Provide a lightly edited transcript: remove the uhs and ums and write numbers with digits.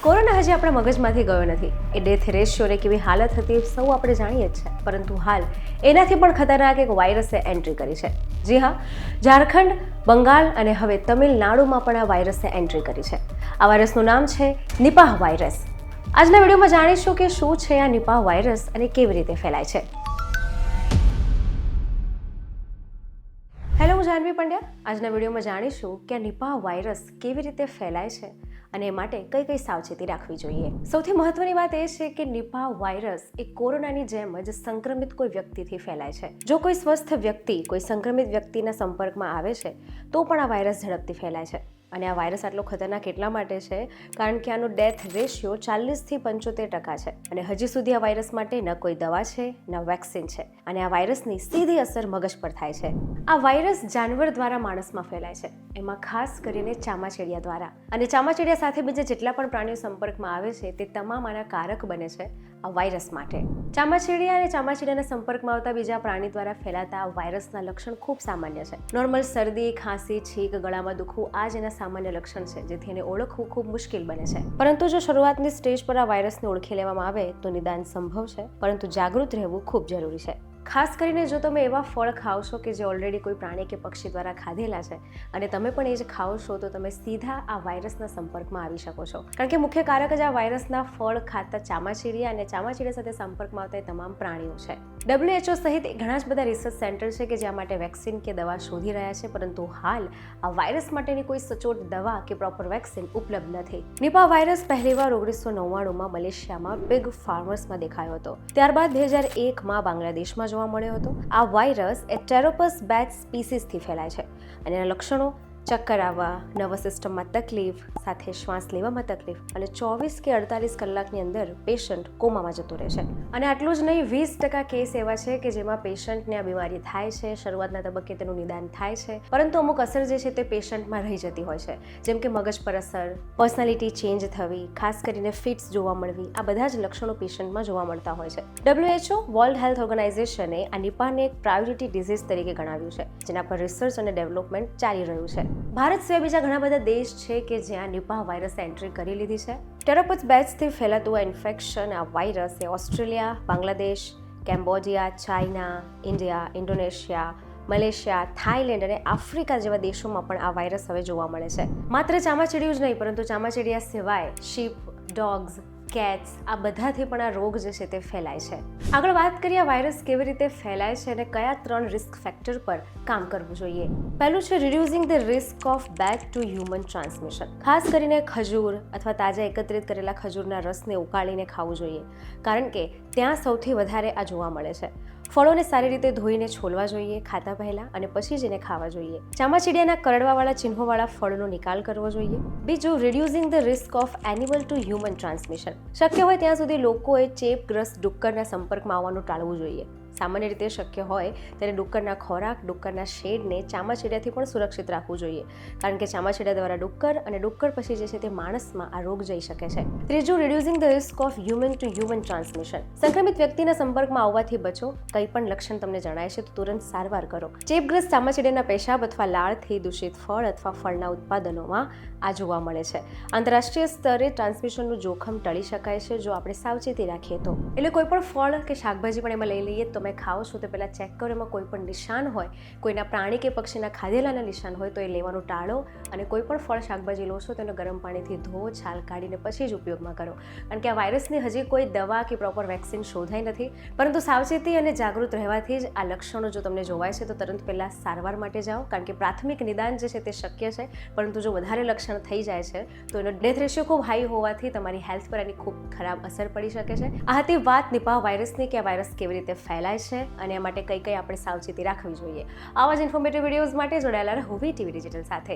Corona હજી આપણા મગજમાંથી ગયો નથી. એ ડેથ રેશિયોની કેવી હાલત હતી સૌ આપણે જાણીએ જ છે, પરંતુ હાલ એનાથી પણ ખતરનાક એક વાયરસે એન્ટ્રી કરી છે. જી હા, ઝારખંડ, બંગાળ અને હવે તમિલનાડુમાં પણ આ વાયરસે એન્ટ્રી કરી છે. આ વાયરસનું નામ છે નિપાહ વાયરસ. આજના વિડીયોમાં જાણીશું કે શું છે આ નિપાહ વાયરસ અને કેવી રીતે ફેલાય છે. હેલો, હું જાનવી પંડ્યા. આજના વિડીયોમાં જાણીશું કે આ નિપાહ વાયરસ કેવી રીતે ફેલાય છે અને એ માટે કઈ કઈ સાવચેતી રાખવી જોઈએ. સૌથી મહત્વની વાત એ છે કે નિપાહ વાયરસ એ કોરોનાની જેમ જ સંક્રમિત કોઈ વ્યક્તિથી ફેલાય છે. જો કોઈ સ્વસ્થ વ્યક્તિ કોઈ સંક્રમિત વ્યક્તિના સંપર્કમાં આવે છે તો પણ આ વાયરસ ઝડપથી ફેલાય છે. અને આ વાયરસ આટલો ખતરનાક એટલા માટે છે કારણ કે આનો ડેથ રેશિયો 40થી 75% છે. અને હજી સુધી આ વાયરસ માટે ન કોઈ દવા છે ન વેક્સિન છે. અને આ વાયરસની સીધી અસર મગજ પર થાય છે. આ વાયરસ જાનવર દ્વારા માણસમાં ફેલાય છે, એમાં ખાસ કરીને ચામાચીડિયા દ્વારા. અને ચામાચીડિયા સાથે બીજા જેટલા પણ પ્રાણીઓ સંપર્કમાં આવે છે તે તમામ આના કારક બને છે આ વાયરસ માટે. ચામાચીડિયા અને ચામાચીડિયાના સંપર્કમાં આવતા બીજા પ્રાણી દ્વારા ફેલાતા આ વાયરસના લક્ષણ ખૂબ સામાન્ય છે. નોર્મલ શરદી, ખાંસી, છીંક, ગળામાં દુખવું આ જ એના સામાન્ય લક્ષણ છે, જેથી એને ઓળખવું ખૂબ મુશ્કેલ બને છે. પરંતુ જો શરૂઆતની સ્ટેજ પર આ વાયરસને ઓળખી લેવામાં આવે તો નિદાન સંભવ છે, પરંતુ જાગૃત રહેવું ખૂબ જરૂરી છે. ખાસ કરીને જો તમે એવા ફળ ખાઓ છો કે જે ઓલરેડી કોઈ પ્રાણી કે પક્ષી દ્વારા ખાધેલા છે અને તમે પણ એ જ ખાઓ છો તો તમે સીધા આ વાયરસના સંપર્કમાં આવી શકો છો. કારણ કે મુખ્ય કારક જ આ વાયરસના ફળ ખાતા ચામાચીડિયા અને ચામાચીડિયા સાથે સંપર્કમાં આવતા તમામ પ્રાણીઓ છે. WHO સહિત ઘણા જ બધા રિસર્ચ સેન્ટર છે કે જ્યાં માટે વેક્સિન કે દવા શોધી રહ્યા છે, પરંતુ હાલ આ વાયરસ માટેની કોઈ સચોટ દવા કે પ્રોપર વેક્સિન ઉપલબ્ધ નથી. નિપાહ વાયરસ પહેલીવાર 1999માં મલેશિયામાં પિગ ફાર્મર્સમાં દેખાયો હતો. ત્યારબાદ 2001માં બાંગ્લાદેશમાં જોવા મળ્યો હતો. આ વાયરસ એ ટેરોપસ બેટ સ્પીસીસથી ફેલાય છે અને એના લક્ષણો ચક્કર આવવા, નર્વસ સિસ્ટમમાં તકલીફ, સાથે શ્વાસ લેવામાં તકલીફ અને 24 કે 48 કલાકની અંદર પેશન્ટ કોમામાં જતો રહે છે. અને આટલું જ નહીં, 20% કેસ એવા છે કે જેમાં પેશન્ટને આ બીમારી થાય છે, શરૂઆતના તબક્કે તેનું નિદાન થાય છે, પરંતુ અમુક અસર જે છે તે પેશન્ટમાં રહી જતી હોય છે, જેમ કે મગજ પર અસર, પર્સનાલિટી ચેન્જ થવી, ખાસ કરીને ફિટ્સ જોવા મળવી, આ બધા જ લક્ષણો પેશન્ટમાં જોવા મળતા હોય છે. WHO વર્લ્ડ હેલ્થ ઓર્ગેનાઇઝેશને આ નિપાહને એક પ્રાયોરિટી ડિઝીઝ તરીકે ગણાવ્યું છે, જેના પર રિસર્ચ અને ડેવલપમેન્ટ ચાલી રહ્યું છે. ભારત સિવાય બીજા ઘણા બધા દેશ છે કે જ્યાં નિપાહ વાયરસે એન્ટ્રી કરી લીધી છે. ટેરોપસ બેટ્સથી ફેલાતું આ ઇન્ફેક્શન, આ વાયરસ એ Australia, Bangladesh, Cambodia, China, India, Indonesia, Malaysia, Thailand અને આફ્રિકા જેવા દેશોમાં પણ આ વાયરસ હવે જોવા મળે છે. માત્ર ચામાચીડિયું જ નહીં, પરંતુ ચામાચીડિયા સિવાય શીપ, ડોગ્સ, કેટ્સ આ બધાથી પણ આ રોગ જે છે તે ફેલાય છે. આગળ વાત કરીએ આ વાયરસ કેવી રીતે ફેલાય છે અને કયા 3 રિસ્ક ફેક્ટર પર કામ કરવું જોઈએ. પહેલું છે reducing the risk of back to human transmission. ખાસ કરીને ખજૂર અથવા તાજા એકત્રિત કરેલા ખજૂરના રસને ઉકાળીને ખાવું જોઈએ, કારણ કે ત્યાં સૌથી વધારે આ જોવા મળે છે. ફળોને સારી રીતે ધોઈને છોલવા જોઈએ ખાતા પહેલા અને પછી જ એને ખાવા જોઈએ. ચામાચીડિયાના કરડવાવાળા ચિહ્નોવાળા ફળનો નિકાલ કરવો જોઈએ. બીજું, reducing the risk of animal two human transmission. શક્ય હોય ત્યાં સુધી લોકોએ ચેપગ્રસ્ત ડુક્કરના સંપર્કમાં આવવાનું ટાળવું જોઈએ. સામાન્ય રીતે શક્ય હોય ત્યારે ડુક્કરના ખોરાક, ડુક્કરના શેડને ચામાચીડિયાથી પણ સુરક્ષિત રાખવું જોઈએ, કારણ કે ચામાચીડિયા દ્વારા ડુક્કર અને ડુક્કર પછી જે છે તે માણસમાં આ રોગ જઈ શકે છે. ત્રીજું, reducing the risk of human two human transmission. સંક્રમિત વ્યક્તિના સંપર્કમાં આવવાથી બચો. કંઈ પણ લક્ષણ તમને જણાય છે તો તુરંત સારવાર કરો. ચેપગ્રસ્ત ચામાચીડિયાના પેશાબ અથવા લાળથી દૂષિત ફળ અથવા ફળના ઉત્પાદનોમાં આ જોવા મળે છે. આંતરરાષ્ટ્રીય સ્તરે ટ્રાન્સમિશનનું જોખમ ટળી શકાય છે જો આપણે સાવચેતી રાખીએ તો. એટલે કોઈ પણ ફળ કે શાકભાજી પણ એમાં લઈ લઈએ તો તમે ખાઓ છો તો પહેલાં ચેક કરો એમાં કોઈ પણ નિશાન હોય, કોઈના પ્રાણી કે પક્ષીના ખાધેલાના નિશાન હોય તો એ લેવાનું ટાળો. અને કોઈ પણ ફળ શાકભાજી લો છો તો એને ગરમ પાણીથી ધો, છાલ કાઢીને પછી જ ઉપયોગમાં કરો, કારણ કે આ વાયરસની હજી કોઈ દવા કે પ્રોપર વેક્સિન શોધાઈ નથી. પરંતુ સાવચેતી અને જાગૃત રહેવાથી જ આ લક્ષણો જો તમને જોવાય છે તો તરત પહેલાં સારવાર માટે જાઓ, કારણ કે પ્રાથમિક નિદાન જે છે તે શક્ય છે, પરંતુ જો વધારે લક્ષણ થઈ જાય છે તો એનો ડેથ રેશિયો ખૂબ હાઈ હોવાથી તમારી હેલ્થ પર એની ખૂબ ખરાબ અસર પડી શકે છે. આ હતી વાત નિપાહ વાયરસની કે આ વાયરસ કેવી રીતે ફેલાય છે અને એ માટે કઈ કઈ આપણે સાવચેતી રાખવી જોઈએ. આવા જ ઇન્ફોર્મેટિવ વિડીયોઝ માટે જોડાયેલા રહો VTV ડિજિટલ સાથે.